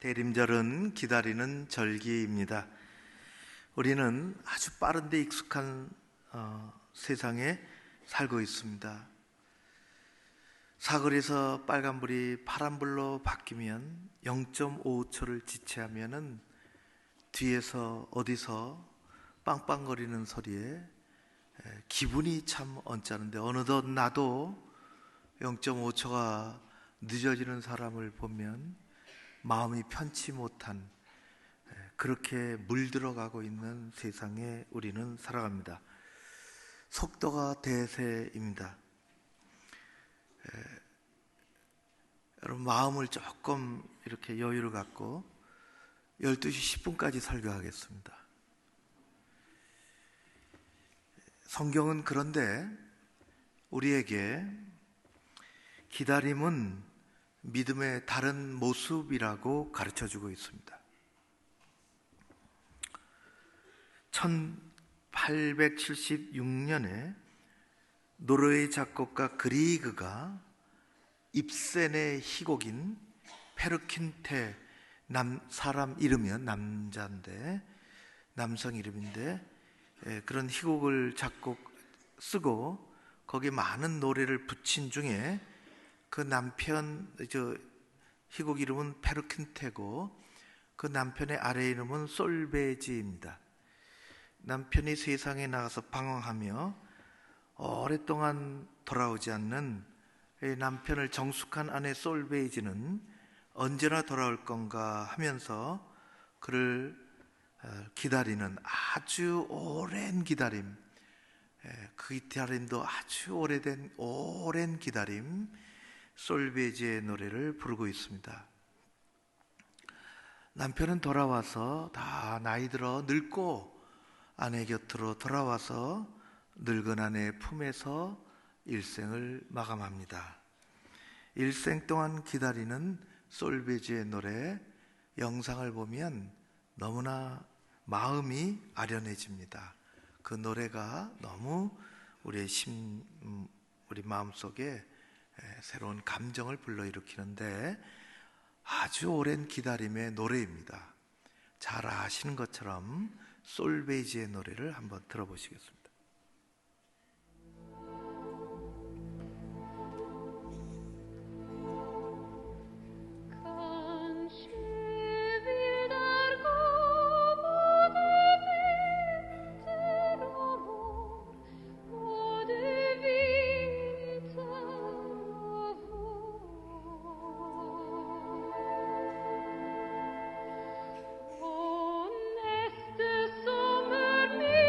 대림절은 기다리는 절기입니다. 우리는 아주 빠른데 익숙한 세상에 살고 있습니다. 사거리에서 빨간불이 파란불로 바뀌면 0.5초를 지체하면은 뒤에서 어디서 빵빵거리는 소리에 기분이 참 언짢은데, 어느덧 나도 0.5초가 늦어지는 사람을 보면 마음이 편치 못한, 그렇게 물들어가고 있는 세상에 우리는 살아갑니다. 속도가 대세입니다. 여러분, 마음을 조금 이렇게 여유를 갖고 12시 10분까지 설교하겠습니다. 성경은 그런데 우리에게 기다림은 믿음의 다른 모습이라고 가르쳐주고 있습니다. 1876년에 노르웨이 작곡가 그리그가 입센의 희곡인 페르킨테, 사람 이름이요, 남자인데, 남성 이름인데, 그런 희곡을 쓰고 거기에 많은 노래를 붙인 중에 그 남편, 희곡 이름은 페르킨테고 그 남편의 아래 이름은 솔베지입니다. 남편이 세상에 나가서 방황하며 오랫동안 돌아오지 않는 남편을 정숙한 아내 솔베이지는 언제나 돌아올 건가 하면서 그를 기다리는 아주 오랜 기다림, 그 기다림도 아주 오랜 기다림, 솔베이지의 노래를 부르고 있습니다. 남편은 돌아와서 다 나이 들어 늙고 아내 곁으로 돌아와서 늙은 아내 품에서 일생을 마감합니다. 일생 동안 기다리는 솔베이지의 노래 영상을 보면 너무나 마음이 아련해집니다. 그 노래가 너무 우리 마음속에 새로운 감정을 불러일으키는데 아주 오랜 기다림의 노래입니다. 잘 아시는 것처럼 솔베이지의 노래를 한번 들어보시겠습니다. Summer me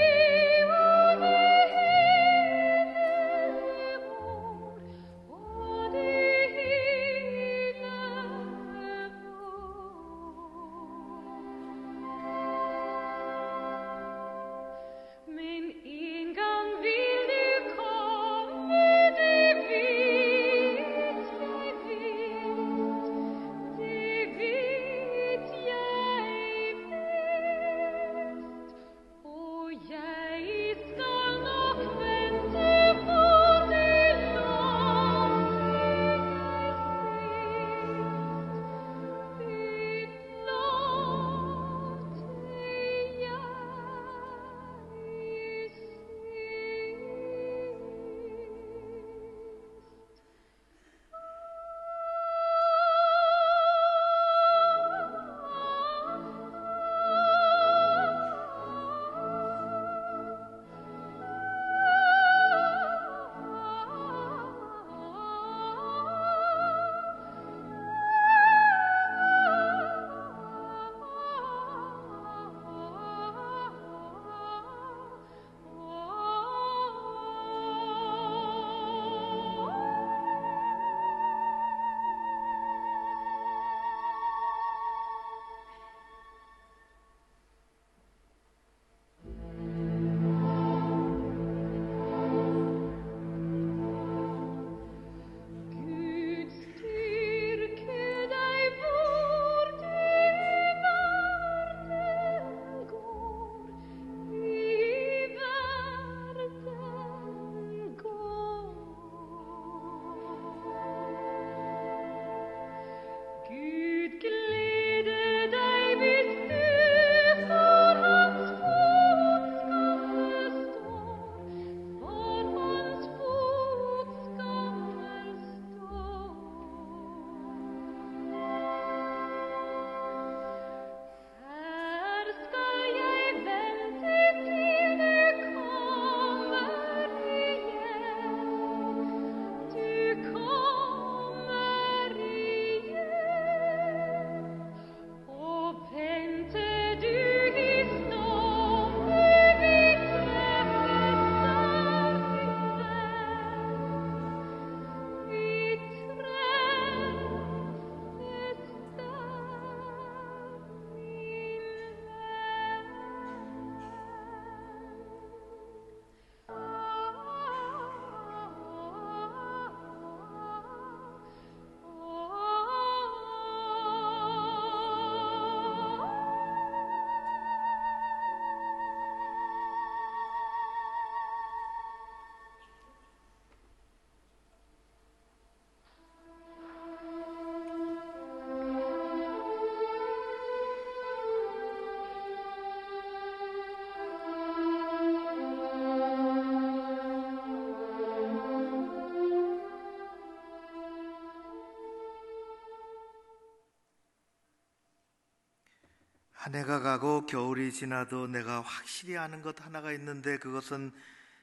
한 해가 가고 겨울이 지나도 내가 확실히 아는 것 하나가 있는데 그것은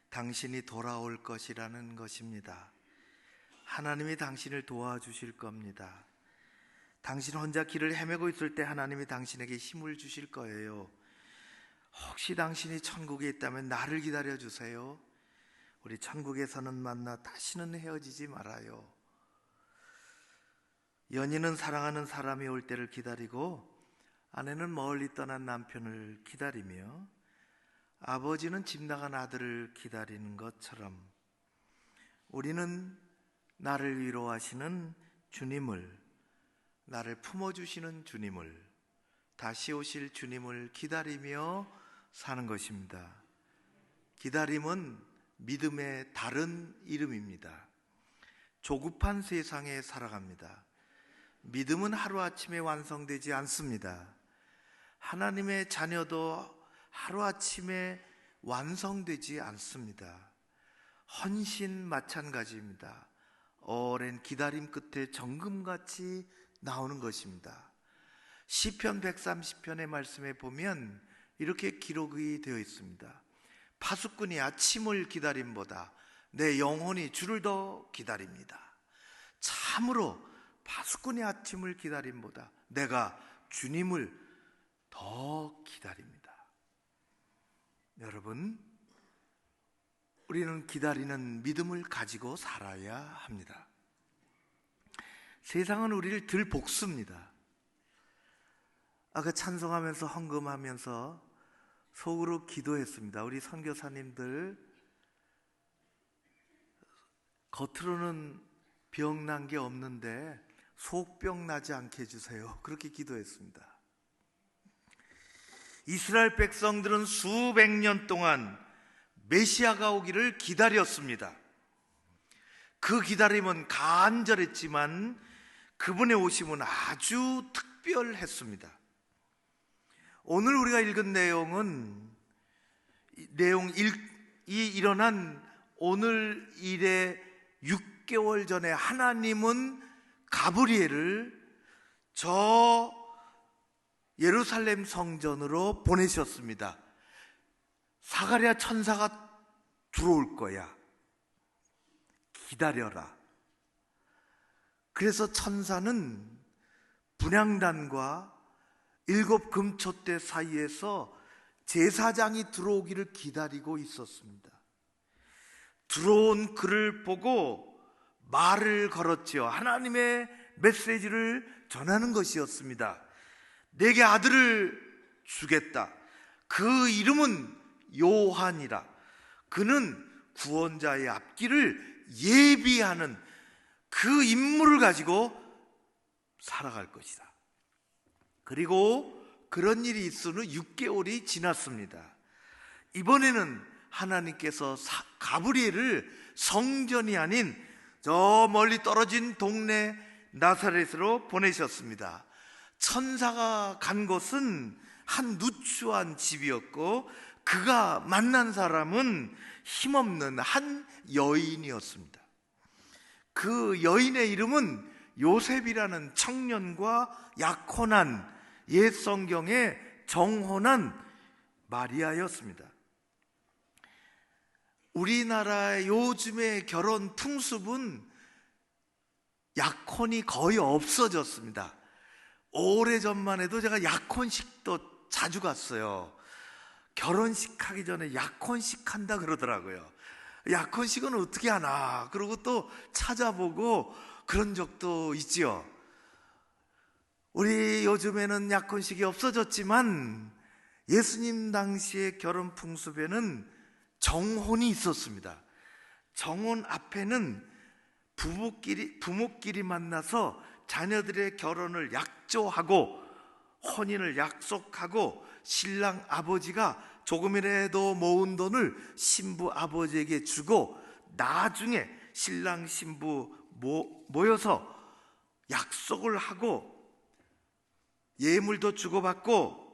당신이 돌아올 것이라는 것입니다. 하나님이 당신을 도와주실 겁니다. 당신 혼자 길을 헤매고 있을 때 하나님이 당신에게 힘을 주실 거예요. 혹시 당신이 천국에 있다면 나를 기다려 주세요. 우리 천국에서는 만나 다시는 헤어지지 말아요. 연인은 사랑하는 사람이 올 때를 기다리고, 아내는 멀리 떠난 남편을 기다리며, 아버지는 집 나간 아들을 기다리는 것처럼 우리는 나를 위로하시는 주님을, 나를 품어주시는 주님을, 다시 오실 주님을 기다리며 사는 것입니다. 기다림은 믿음의 다른 이름입니다. 조급한 세상에 살아갑니다. 믿음은 하루아침에 완성되지 않습니다. 하나님의 자녀도 하루아침에 완성되지 않습니다. 헌신 마찬가지입니다. 오랜 기다림 끝에 정금같이 나오는 것입니다. 시편 130편의 말씀에 보면 이렇게 기록이 되어 있습니다. 파수꾼이 아침을 기다림보다 내 영혼이 주를 더 기다립니다. 참으로 파수꾼이 아침을 기다림보다 내가 주님을 더 기다립니다. 여러분, 우리는 기다리는 믿음을 가지고 살아야 합니다. 세상은 우리를 들 볶습니다. 아까 찬송하면서 헌금하면서 속으로 기도했습니다. 우리 선교사님들 겉으로는 병난 게 없는데 속병 나지 않게 해주세요. 그렇게 기도했습니다. 이스라엘 백성들은 수백 년 동안 메시아가 오기를 기다렸습니다. 그 기다림은 간절했지만 그분의 오심은 아주 특별했습니다. 오늘 우리가 읽은 내용이 일어난 오늘 일의 6개월 전에 하나님은 가브리엘을 저 예루살렘 성전으로 보내셨습니다. 사가랴 천사가 들어올 거야. 기다려라. 그래서 천사는 분향단과 7 금촛대 사이에서 제사장이 들어오기를 기다리고 있었습니다. 들어온 그를 보고 말을 걸었지요. 하나님의 메시지를 전하는 것이었습니다. 내게 아들을 주겠다. 그 이름은 요한이라. 그는 구원자의 앞길을 예비하는 그 임무를 가지고 살아갈 것이다. 그리고 그런 일이 있은 후 6개월이 지났습니다. 이번에는 하나님께서 가브리엘을 성전이 아닌 저 멀리 떨어진 동네 나사렛으로 보내셨습니다. 천사가 간 곳은 한 누추한 집이었고 그가 만난 사람은 힘없는 한 여인이었습니다. 그 여인의 이름은 요셉이라는 청년과 약혼한 옛 성경에 정혼한 마리아였습니다. 우리나라의 요즘의 결혼 풍습은 약혼이 거의 없어졌습니다. 오래전만 해도 제가 약혼식도 자주 갔어요. 결혼식 하기 전에 약혼식 한다 그러더라고요. 약혼식은 어떻게 하나 그러고 또 찾아보고 그런 적도 있지요. 우리 요즘에는 약혼식이 없어졌지만 예수님 당시의 결혼 풍습에는 정혼이 있었습니다. 정혼 앞에는 부모끼리 만나서 자녀들의 결혼을 약조하고 혼인을 약속하고 신랑 아버지가 조금이라도 모은 돈을 신부 아버지에게 주고 나중에 신랑 신부 모여서 약속을 하고 예물도 주고받고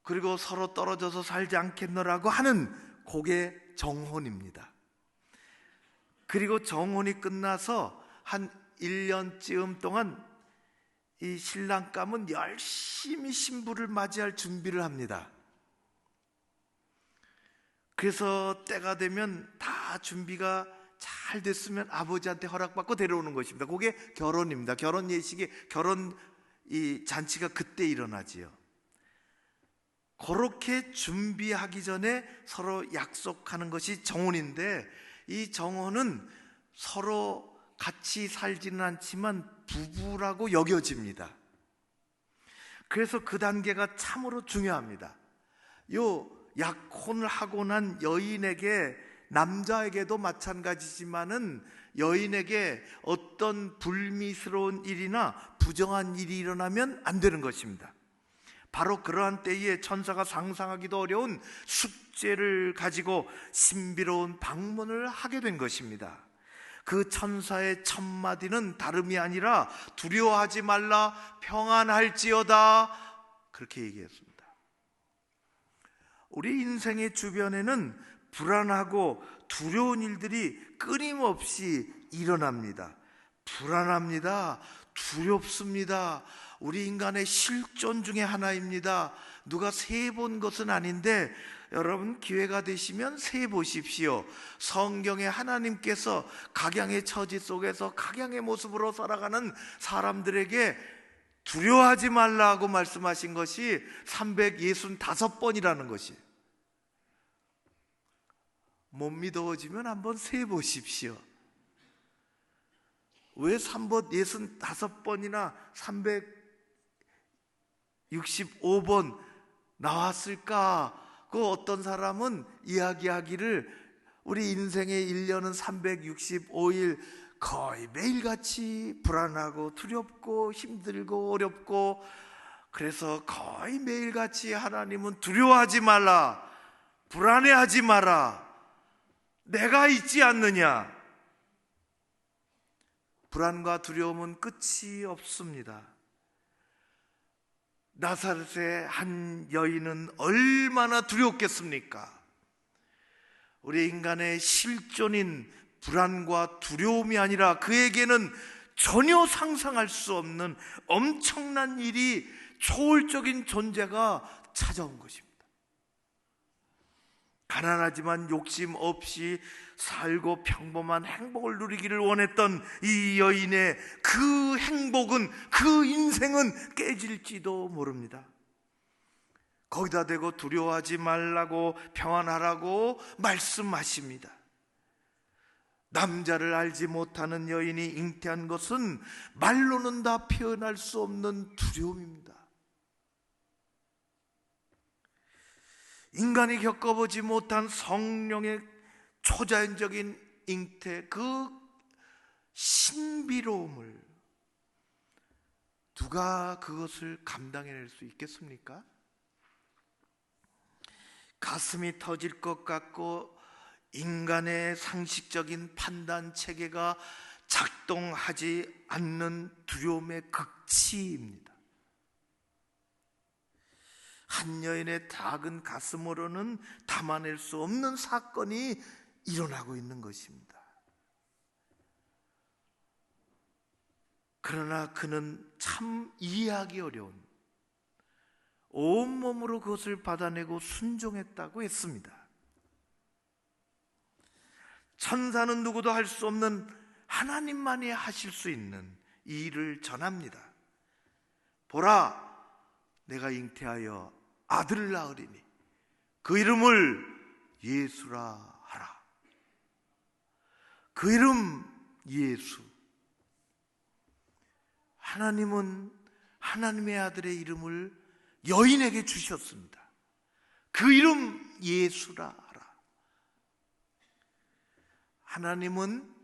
그리고 서로 떨어져서 살지 않겠노라고 하는 그게 정혼입니다. 그리고 정혼이 끝나서 한 1년쯤 동안 이 신랑감은 열심히 신부를 맞이할 준비를 합니다. 그래서 때가 되면 다 준비가 잘 됐으면 아버지한테 허락받고 데려오는 것입니다. 그게 결혼입니다. 결혼 예식이, 결혼 이 잔치가 그때 일어나지요. 그렇게 준비하기 전에 서로 약속하는 것이 정혼인데, 이 정혼은 서로 같이 살지는 않지만 부부라고 여겨집니다. 그래서 그 단계가 참으로 중요합니다. 요 약혼을 하고 난 여인에게, 남자에게도 마찬가지지만은 여인에게 어떤 불미스러운 일이나 부정한 일이 일어나면 안 되는 것입니다. 바로 그러한 때에 천사가 상상하기도 어려운 숙제를 가지고 신비로운 방문을 하게 된 것입니다. 그 천사의 첫 마디는 다름이 아니라 두려워하지 말라, 평안할지어다, 그렇게 얘기했습니다. 우리 인생의 주변에는 불안하고 두려운 일들이 끊임없이 일어납니다. 불안합니다. 두렵습니다. 우리 인간의 실존 중에 하나입니다. 누가 세본 것은 아닌데 여러분 기회가 되시면 세 보십시오. 성경에 하나님께서 각양의 처지 속에서 각양의 모습으로 살아가는 사람들에게 두려워하지 말라고 말씀하신 것이 365번이라는 것이, 못 믿어지면 한번 세 보십시오. 왜 365번이나 365번 나왔을까? 그 어떤 사람은 이야기하기를 우리 인생의 1년은 365일 거의 매일같이 불안하고 두렵고 힘들고 어렵고, 그래서 거의 매일같이 하나님은 두려워하지 말라, 불안해하지 마라, 내가 있지 않느냐. 불안과 두려움은 끝이 없습니다. 나사렛의 한 여인은 얼마나 두렵겠습니까? 우리 인간의 실존인 불안과 두려움이 아니라 그에게는 전혀 상상할 수 없는 엄청난 일이, 초월적인 존재가 찾아온 것입니다. 가난하지만 욕심 없이 살고 평범한 행복을 누리기를 원했던 이 여인의 그 행복은, 그 인생은 깨질지도 모릅니다. 거기다 대고 두려워하지 말라고, 평안하라고 말씀하십니다. 남자를 알지 못하는 여인이 잉태한 것은 말로는 다 표현할 수 없는 두려움입니다. 인간이 겪어보지 못한 성령의 초자연적인 잉태, 그 신비로움을 누가 그것을 감당해낼 수 있겠습니까? 가슴이 터질 것 같고 인간의 상식적인 판단 체계가 작동하지 않는 두려움의 극치입니다. 한 여인의 작은 가슴으로는 담아낼 수 없는 사건이 일어나고 있는 것입니다. 그러나 그는 참 이해하기 어려운, 온몸으로 그것을 받아내고 순종했다고 했습니다. 천사는 누구도 할 수 없는 하나님만이 하실 수 있는 이 일을 전합니다. 보라, 내가 잉태하여 아들을 낳으리니 그 이름을 예수라 하라. 그 이름 예수. 하나님은 하나님의 아들의 이름을 여인에게 주셨습니다. 그 이름 예수라 하라. 하나님은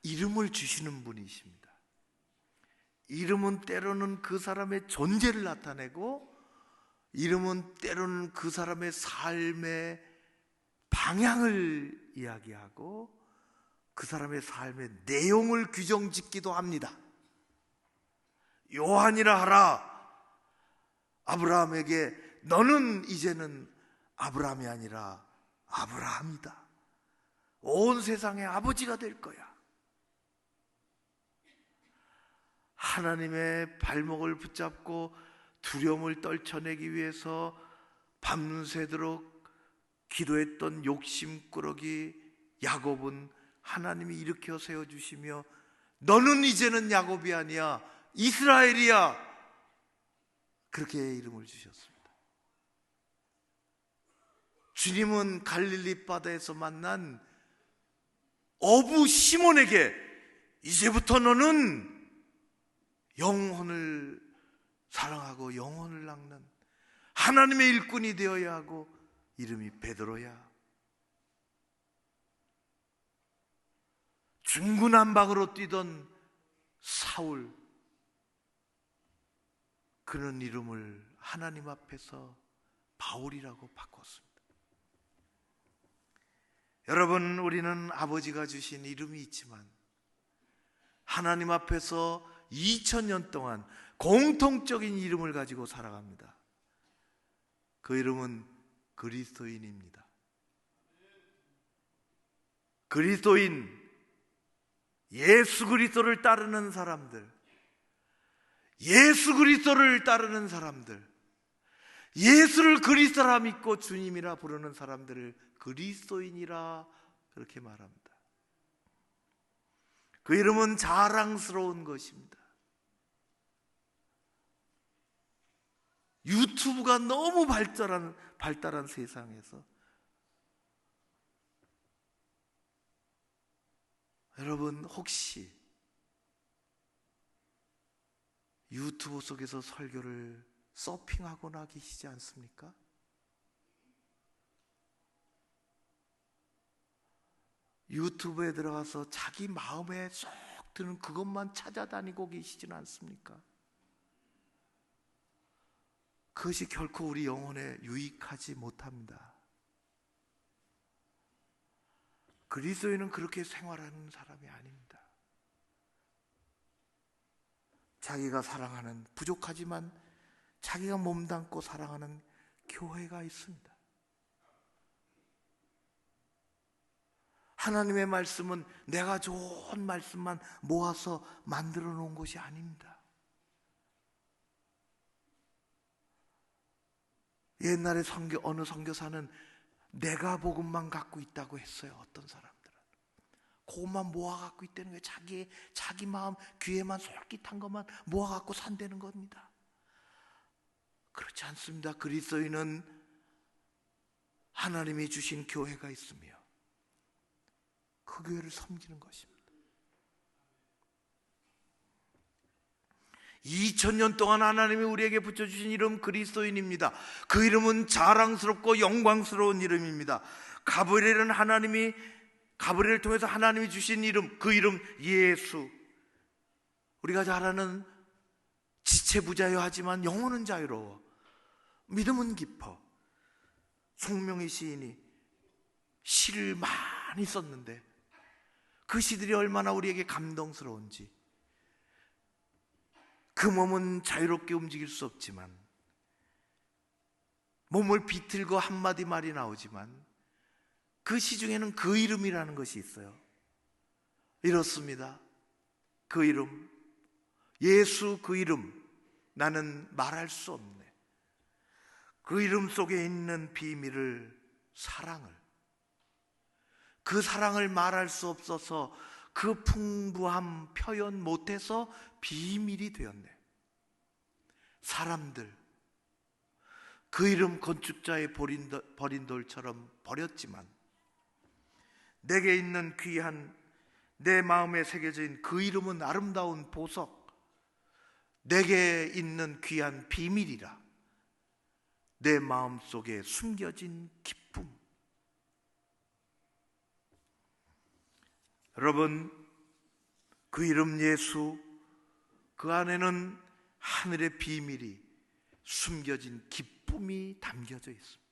이름을 주시는 분이십니다. 이름은 때로는 그 사람의 존재를 나타내고, 이름은 때로는 그 사람의 삶의 방향을 이야기하고 그 사람의 삶의 내용을 규정짓기도 합니다. 요한이라 하라. 아브라함에게 너는 이제는 아브라함이 아니라 아브라함이다. 온 세상의 아버지가 될 거야. 하나님의 발목을 붙잡고 두려움을 떨쳐내기 위해서 밤새도록 기도했던 욕심꾸러기 야곱은 하나님이 일으켜 세워주시며 너는 이제는 야곱이 아니야, 이스라엘이야, 그렇게 이름을 주셨습니다. 주님은 갈릴리 바다에서 만난 어부 시몬에게 이제부터 너는 영혼을 사랑하고 영혼을 낚는 하나님의 일꾼이 되어야 하고 이름이 베드로야. 중구난방으로 뛰던 사울, 그는 이름을 하나님 앞에서 바울이라고 바꿨습니다. 여러분, 우리는 아버지가 주신 이름이 있지만 하나님 앞에서 2000년 동안 공통적인 이름을 가지고 살아갑니다. 그 이름은 그리스도인입니다. 그리스도인, 예수 그리스도를 따르는 사람들, 예수 그리스도를 따르는 사람들, 예수를 그리스도라 믿고 주님이라 부르는 사람들을 그리스도인이라 그렇게 말합니다. 그 이름은 자랑스러운 것입니다. 유튜브가 너무 발달한 세상에서 여러분, 혹시 유튜브 속에서 설교를 서핑하거나 계시지 않습니까? 유튜브에 들어가서 자기 마음에 쏙 드는 그것만 찾아다니고 계시지는 않습니까? 그것이 결코 우리 영혼에 유익하지 못합니다. 그리스도인은 그렇게 생활하는 사람이 아닙니다. 자기가 사랑하는, 부족하지만 자기가 몸담고 사랑하는 교회가 있습니다. 하나님의 말씀은 내가 좋은 말씀만 모아서 만들어 놓은 것이 아닙니다. 옛날에 어느 선교사는 내가 복음만 갖고 있다고 했어요. 어떤 사람들은 그것만 모아 갖고 있다는 거예요. 자기 마음 귀에만 솔깃한 것만 모아 갖고 산다는 겁니다. 그렇지 않습니다. 그리스도인은 하나님이 주신 교회가 있으며 그 교회를 섬기는 것입니다. 2000년 동안 하나님이 우리에게 붙여주신 이름 그리스도인입니다. 그 이름은 자랑스럽고 영광스러운 이름입니다. 가브리엘을 통해서 하나님이 주신 이름, 그 이름 예수. 우리가 잘 아는 지체부자여 하지만 영혼은 자유로워, 믿음은 깊어. 송명희 시인이 시를 많이 썼는데 그 시들이 얼마나 우리에게 감동스러운지. 그 몸은 자유롭게 움직일 수 없지만, 몸을 비틀고 한마디 말이 나오지만 그 시 중에는 그 이름이라는 것이 있어요. 이렇습니다. 그 이름, 예수 그 이름, 나는 말할 수 없네. 그 이름 속에 있는 비밀을, 사랑을, 그 사랑을 말할 수 없어서 그 풍부함 표현 못해서 비밀이 되었네. 사람들 그 이름 건축자의 버린 돌처럼 버렸지만 내게 있는 귀한, 내 마음에 새겨져 있는 그 이름은 아름다운 보석, 내게 있는 귀한 비밀이라. 내 마음속에 숨겨진 기쁨. 여러분, 그 이름 예수, 그 안에는 하늘의 비밀이, 숨겨진 기쁨이 담겨져 있습니다.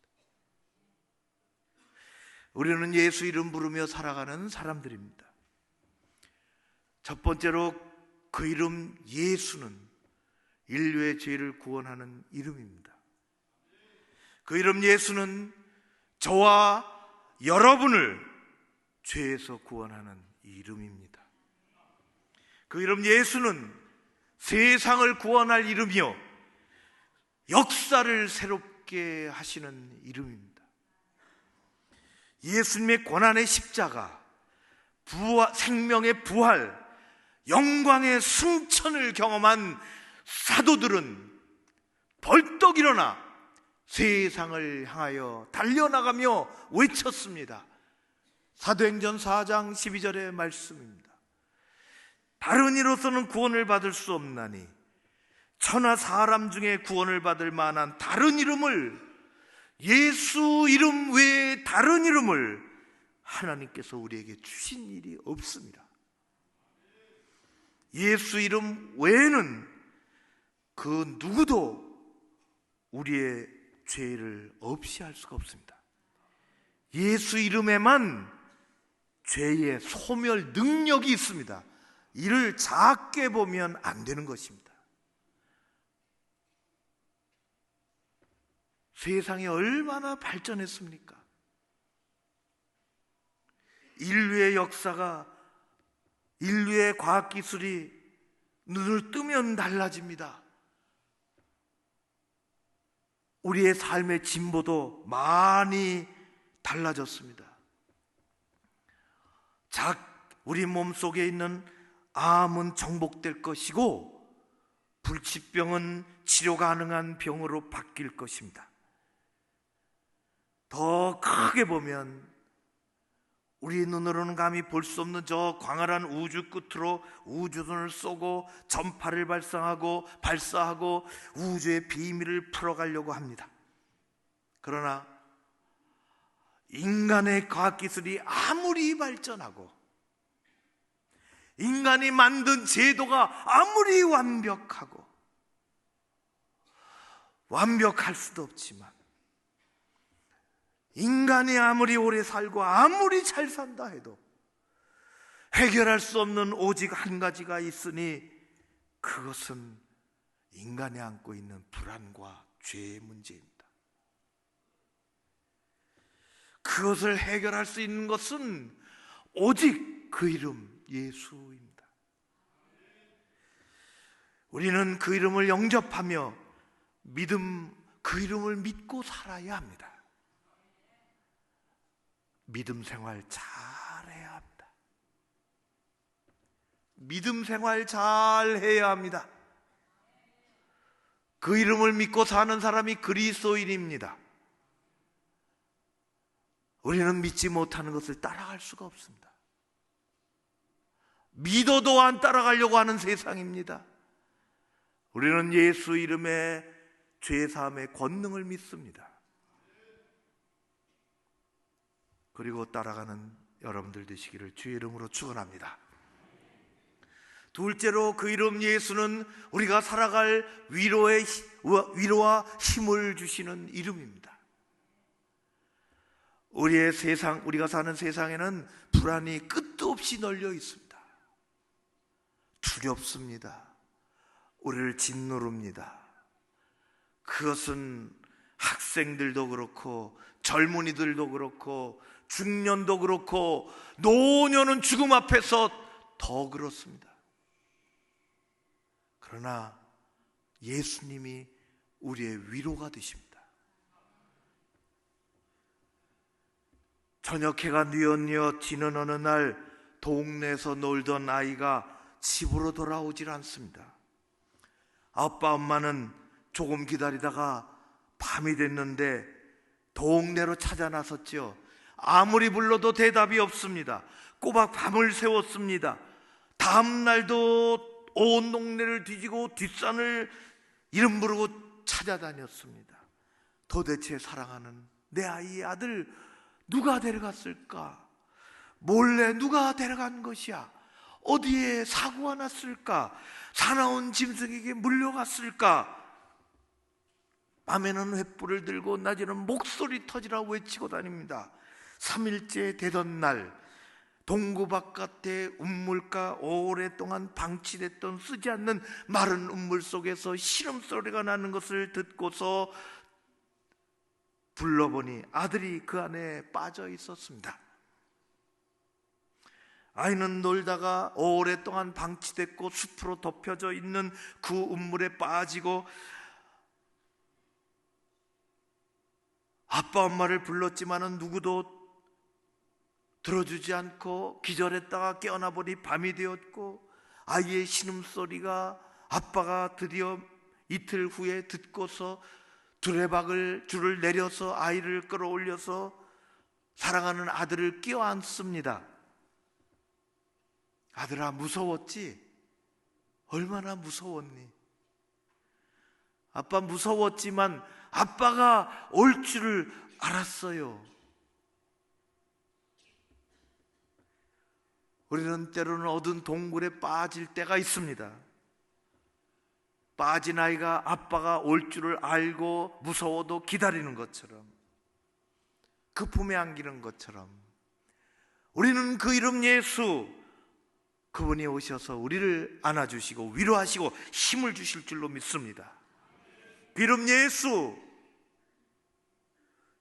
우리는 예수 이름 부르며 살아가는 사람들입니다. 첫 번째로, 그 이름 예수는 인류의 죄를 구원하는 이름입니다. 그 이름 예수는 저와 여러분을 죄에서 구원하는 이름입니다. 그 이름 예수는 세상을 구원할 이름이요 역사를 새롭게 하시는 이름입니다. 예수님의 고난의 십자가, 생명의 부활, 영광의 승천을 경험한 사도들은 벌떡 일어나 세상을 향하여 달려나가며 외쳤습니다. 사도행전 4장 12절의 말씀입니다. 다른 이로서는 구원을 받을 수 없나니 천하 사람 중에 구원을 받을 만한 다른 이름을, 예수 이름 외에 다른 이름을 하나님께서 우리에게 주신 일이 없습니다. 예수 이름 외에는 그 누구도 우리의 죄를 없이 할 수가 없습니다. 예수 이름에만 죄의 소멸 능력이 있습니다. 이를 작게 보면 안 되는 것입니다. 세상이 얼마나 발전했습니까? 인류의 역사가, 인류의 과학기술이 눈을 뜨면 달라집니다. 우리의 삶의 진보도 많이 달라졌습니다. 우리 몸속에 있는 암은 정복될 것이고 불치병은 치료 가능한 병으로 바뀔 것입니다. 더 크게 보면 우리 눈으로는 감히 볼 수 없는 저 광활한 우주 끝으로 우주선을 쏘고 전파를 발사하고 우주의 비밀을 풀어가려고 합니다. 그러나 인간의 과학기술이 아무리 발전하고 인간이 만든 제도가 아무리 완벽할 수도 없지만 인간이 아무리 오래 살고 아무리 잘 산다 해도 해결할 수 없는 오직 한 가지가 있으니 그것은 인간이 안고 있는 불안과 죄의 문제입니다. 그것을 해결할 수 있는 것은 오직 그 이름 예수입니다. 우리는 그 이름을 영접하며 그 이름을 믿고 살아야 합니다. 믿음 생활 잘해야 합니다. 믿음 생활 잘해야 합니다. 그 이름을 믿고 사는 사람이 그리스도인입니다. 우리는 믿지 못하는 것을 따라갈 수가 없습니다. 믿어도 안 따라가려고 하는 세상입니다. 우리는 예수 이름의 죄사함의 권능을 믿습니다. 그리고 따라가는 여러분들 되시기를 주의 이름으로 축원합니다. 둘째로 그 이름 예수는 우리가 살아갈 위로와 힘을 주시는 이름입니다. 우리가 사는 세상에는 불안이 끝도 없이 널려 있습니다. 두렵습니다. 우리를 짓누릅니다. 그것은 학생들도 그렇고 젊은이들도 그렇고 중년도 그렇고 노년은 죽음 앞에서 더 그렇습니다. 그러나 예수님이 우리의 위로가 되십니다. 저녁 해가 뉘엿뉘엿 지는 어느 날 동네에서 놀던 아이가 집으로 돌아오질 않습니다. 아빠 엄마는 조금 기다리다가 밤이 됐는데 동네로 찾아 나섰죠. 아무리 불러도 대답이 없습니다. 꼬박 밤을 새웠습니다. 다음 날도 온 동네를 뒤지고 뒷산을 이름 부르고 찾아다녔습니다. 도대체 사랑하는 내 아이의 아들 누가 데려갔을까? 몰래 누가 데려간 것이야? 어디에 사고가 났을까? 사나운 짐승에게 물려갔을까? 밤에는 횃불을 들고 낮에는 목소리 터지라 외치고 다닙니다. 3일째 되던 날 동구 바깥에 운물가 오랫동안 방치됐던 쓰지 않는 마른 운물 속에서 신음소리가 나는 것을 듣고서 불러보니 아들이 그 안에 빠져 있었습니다. 아이는 놀다가 오랫동안 방치됐고 숲으로 덮여져 있는 그 우물에 빠지고 아빠 엄마를 불렀지만은 누구도 들어주지 않고 기절했다가 깨어나 보니 밤이 되었고, 아이의 신음소리가 아빠가 드디어 이틀 후에 듣고서 줄을 내려서 아이를 끌어올려서 사랑하는 아들을 끼워안습니다. 아들아, 무서웠지? 얼마나 무서웠니? 아빠 무서웠지만 아빠가 올 줄을 알았어요. 우리는 때로는 어두운 동굴에 빠질 때가 있습니다. 빠진 아이가 아빠가 올 줄을 알고 무서워도 기다리는 것처럼, 그 품에 안기는 것처럼, 우리는 그 이름 예수, 그분이 오셔서 우리를 안아주시고 위로하시고 힘을 주실 줄로 믿습니다. 그 이름 예수,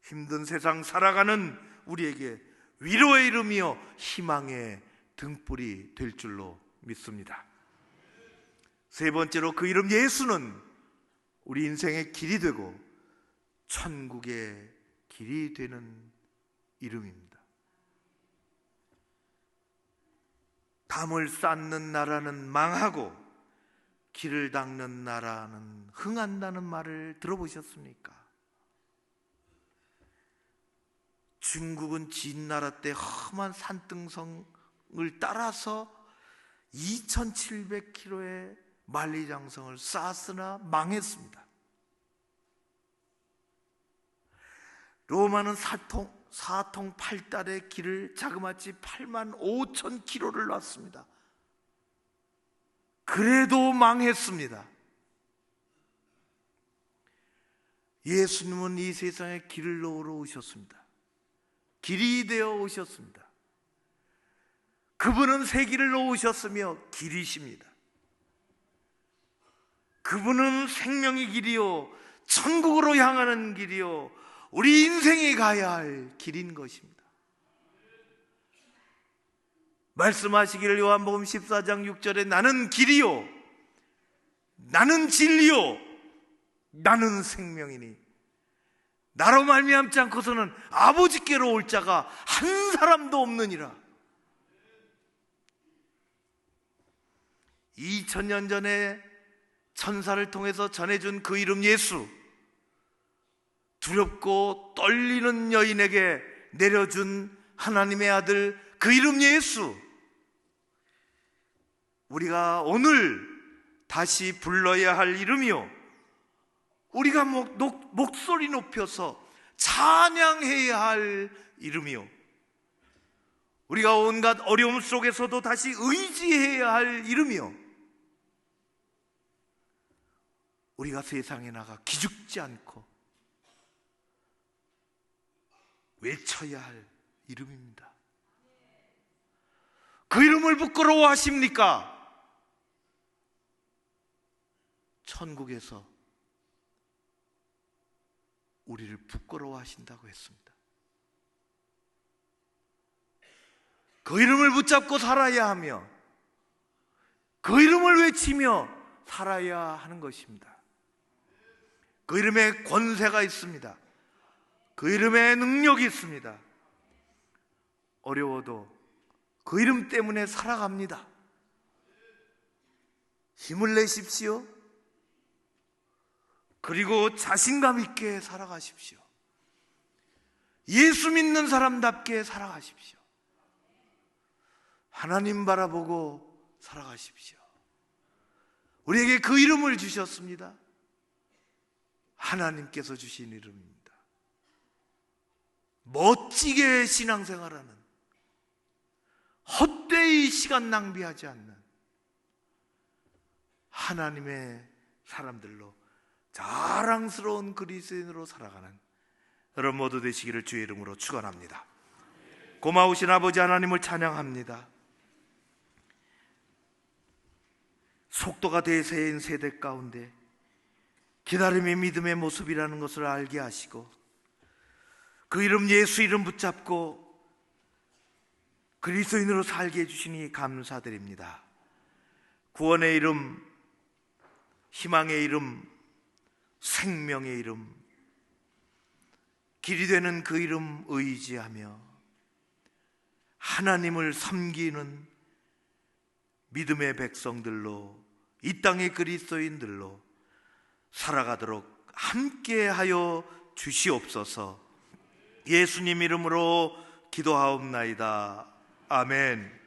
힘든 세상 살아가는 우리에게 위로의 이름이요 희망의 등불이 될 줄로 믿습니다. 세 번째로, 그 이름 예수는 우리 인생의 길이 되고 천국의 길이 되는 이름입니다. 담을 쌓는 나라는 망하고 길을 닦는 나라는 흥한다는 말을 들어보셨습니까? 중국은 진나라 때 험한 산등성을 따라서 2700km의 만리장성을 쌓았으나 망했습니다. 로마는 사통 8달의 길을 자그마치 85,000km를 놨습니다. 그래도 망했습니다. 예수님은 이 세상에 길을 놓으러 오셨습니다. 길이 되어 오셨습니다. 그분은 새 길을 놓으셨으며 길이십니다. 그분은 생명의 길이요 천국으로 향하는 길이요 우리 인생이 가야 할 길인 것입니다. 말씀하시기를 요한복음 14장 6절에 나는 길이요 나는 진리요 나는 생명이니 나로 말미암지 않고서는 아버지께로 올 자가 한 사람도 없느니라. 2000년 전에 천사를 통해서 전해준 그 이름 예수, 두렵고 떨리는 여인에게 내려준 하나님의 아들 그 이름 예수, 우리가 오늘 다시 불러야 할 이름이요 우리가 목소리 높여서 찬양해야 할 이름이요 우리가 온갖 어려움 속에서도 다시 의지해야 할 이름이요 우리가 세상에 나가 기죽지 않고 외쳐야 할 이름입니다. 그 이름을 부끄러워하십니까? 천국에서 우리를 부끄러워하신다고 했습니다. 그 이름을 붙잡고 살아야 하며 그 이름을 외치며 살아야 하는 것입니다. 그 이름에 권세가 있습니다. 그 이름에 능력이 있습니다. 어려워도 그 이름 때문에 살아갑니다. 힘을 내십시오. 그리고 자신감 있게 살아가십시오. 예수 믿는 사람답게 살아가십시오. 하나님 바라보고 살아가십시오. 우리에게 그 이름을 주셨습니다. 하나님께서 주신 이름입니다. 멋지게 신앙생활하는, 헛되이 시간 낭비하지 않는 하나님의 사람들로 자랑스러운 그리스도인으로 살아가는 여러분 모두 되시기를 주의 이름으로 축원합니다. 고마우신 아버지 하나님을 찬양합니다. 속도가 대세인 세대 가운데 기다림의 믿음의 모습이라는 것을 알게 하시고 그 이름 예수 이름 붙잡고 그리스도인으로 살게 해주시니 감사드립니다. 구원의 이름, 희망의 이름, 생명의 이름, 길이 되는 그 이름 의지하며 하나님을 섬기는 믿음의 백성들로, 이 땅의 그리스도인들로 살아가도록 함께하여 주시옵소서. 예수님 이름으로 기도하옵나이다. 아멘.